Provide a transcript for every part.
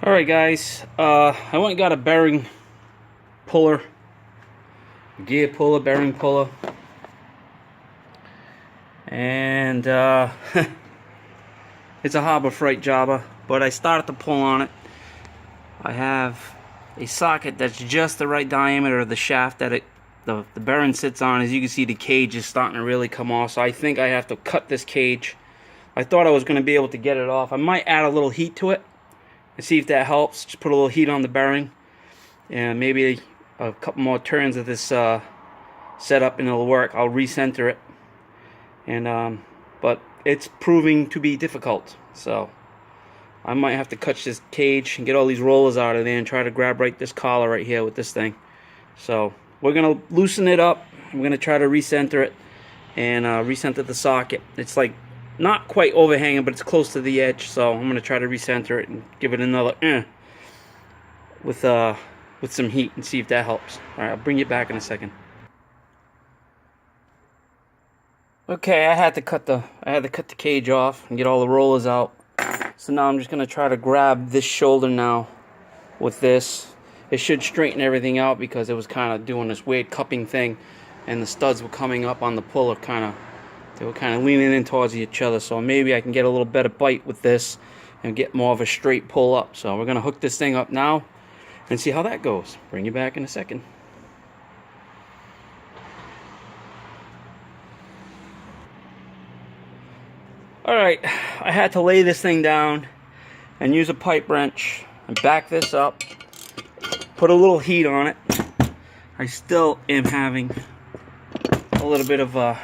Alright guys, I went and got a bearing puller, gear puller, bearing puller, and it's a Harbor Freight jobber, but I started to pull on it. I have a socket that's just the right diameter of the shaft that the bearing sits on. As you can see, the cage is starting to really come off, so I think I have to cut this cage. I thought I was going to be able to get it off. I might add a little heat to it and see if that helps. Just put a little heat on the bearing and maybe a couple more turns of this setup and it'll work. I'll recenter it, and but it's proving to be difficult, so I might have to cut this cage and get all these rollers out of there and try to grab right this collar right here with this thing. So we're gonna loosen it up. I'm gonna try to recenter it and recenter the socket. It's like not quite overhanging, but it's close to the edge, so I'm gonna try to recenter it and give it another with some heat and see if that helps. All right, I'll bring you back in a second. Okay, I had to cut the cage off and get all the rollers out. So now I'm just gonna try to grab this shoulder now with this. It should straighten everything out because it was kind of doing this weird cupping thing, and the studs were coming up on the puller they were kind of leaning in towards each other, so maybe I can get a little better bite with this and get more of a straight pull up. So we're going to hook this thing up now and see how that goes. Bring you back in a second. Alright, I had to lay this thing down and use a pipe wrench and back this up, put a little heat on it. I still am having a little bit of a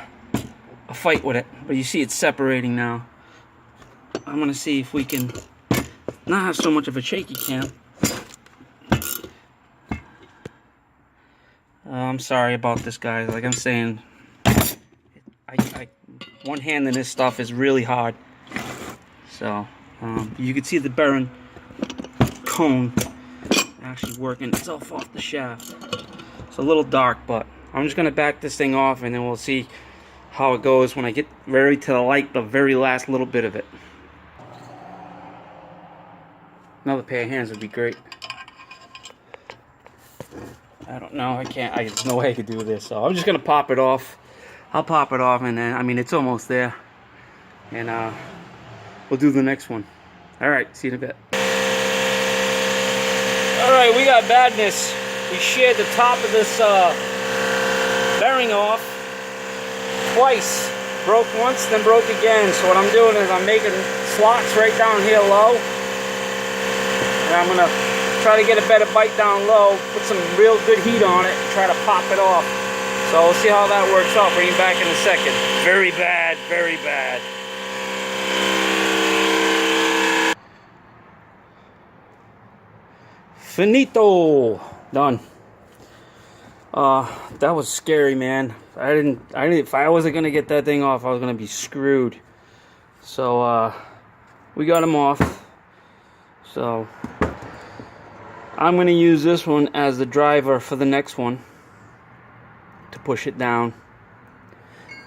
fight with it, but you see it's separating now. I'm gonna see if we can not have so much of a shaky cam. I'm sorry about this, guys. Like I'm saying, one hand in this stuff is really hard. So you can see the bearing cone actually working itself off the shaft. It's a little dark, but I'm just gonna back this thing off and then we'll see how it goes when I get very to the very last little bit of it. Another pair of hands would be great. I don't know, there's no way I could do this, so I'm just gonna pop it off. I'll pop it off, and then, I mean, it's almost there, and we'll do the next one. Alright, see you in a bit. Alright, we got badness. We sheared the top of this bearing off twice. Broke once, then broke again. So what I'm doing is I'm making slots right down here low, and I'm gonna try to get a better bite down low, put some real good heat on it, and try to pop it off. So we'll see how that works out. Bring you back in a second. Very bad, very bad. Finito. Done. That was scary, man. If I wasn't gonna get that thing off, I was gonna be screwed. So we got him off. So I'm gonna use this one as the driver for the next one to push it down.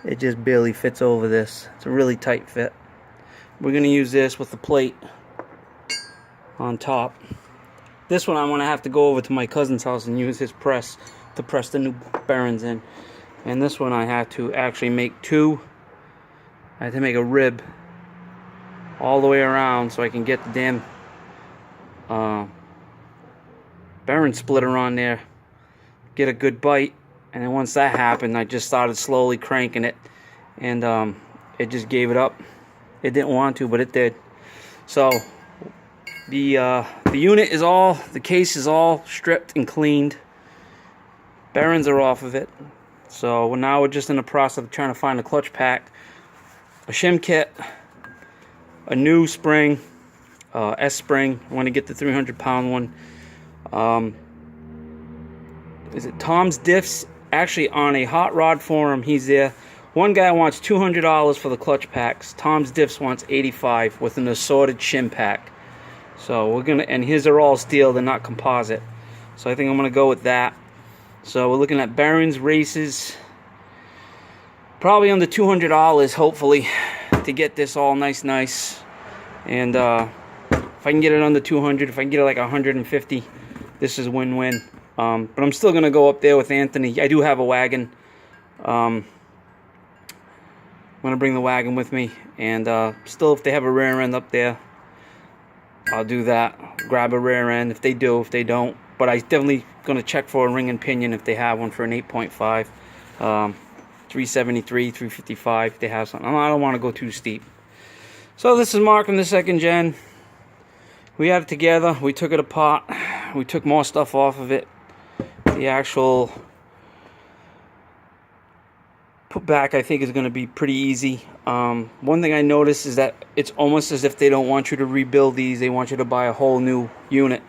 It just barely fits over this. It's a really tight fit. We're gonna use this with the plate on top. This one I'm gonna have to go over to my cousin's house and use his press to press the new bearings in. And this one I had to actually make two. I had to make a rib all the way around so I can get the damn bearing splitter on there, get a good bite. And then once that happened, I just started slowly cranking it, and it just gave it up. It didn't want to, but it did. So the unit is the case is all stripped and cleaned. Bearings are off of it. So now we're just in the process of trying to find a clutch pack, a shim kit, a new spring, S spring. I want to get the 300-pound one. Is it Tom's Diffs? Actually, on a hot rod forum, he's there. One guy wants $200 for the clutch packs. Tom's Diffs wants $85 with an assorted shim pack. So we're gonna, and his are all steel, they're not composite. So I think I'm gonna go with that. So we're looking at bearings, races, probably under $200, hopefully, to get this all nice, and If I can get it under 200, if I can get it like 150, this is win-win. But I'm still going to go up there with Anthony. I do have a wagon. I'm going to bring the wagon with me. And still, if they have a rear end up there, I'll do that. Grab a rear end if they do, if they don't. But I definitely going to check for a ring and pinion if they have one for an 8.5. 373, 355 if they have something. I don't want to go too steep. So this is Mark from the second gen. We had it together. We took it apart. We took more stuff off of it. The actual put back, I think, is going to be pretty easy. One thing I noticed is that it's almost as if they don't want you to rebuild these. They want you to buy a whole new unit.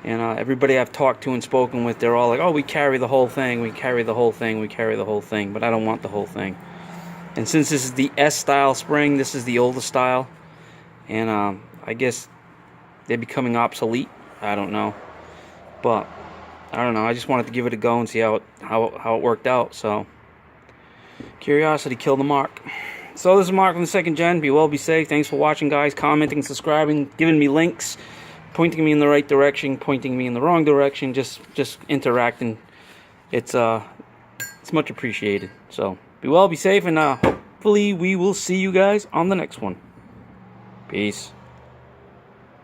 And everybody I've talked to and spoken with, they're all like, oh, we carry the whole thing, we carry the whole thing, we carry the whole thing. But I don't want the whole thing. And since this is the S-style spring, this is the older style. And I guess they're becoming obsolete. I don't know. But, I don't know. I just wanted to give it a go and see how it worked out. So, curiosity killed the Mark. So this is Mark from the second gen. Be well, be safe. Thanks for watching, guys. Commenting, subscribing, giving me links. Pointing me in the right direction, pointing me in the wrong direction, just interacting. It's much appreciated. So be well, be safe, and hopefully we will see you guys on the next one. Peace.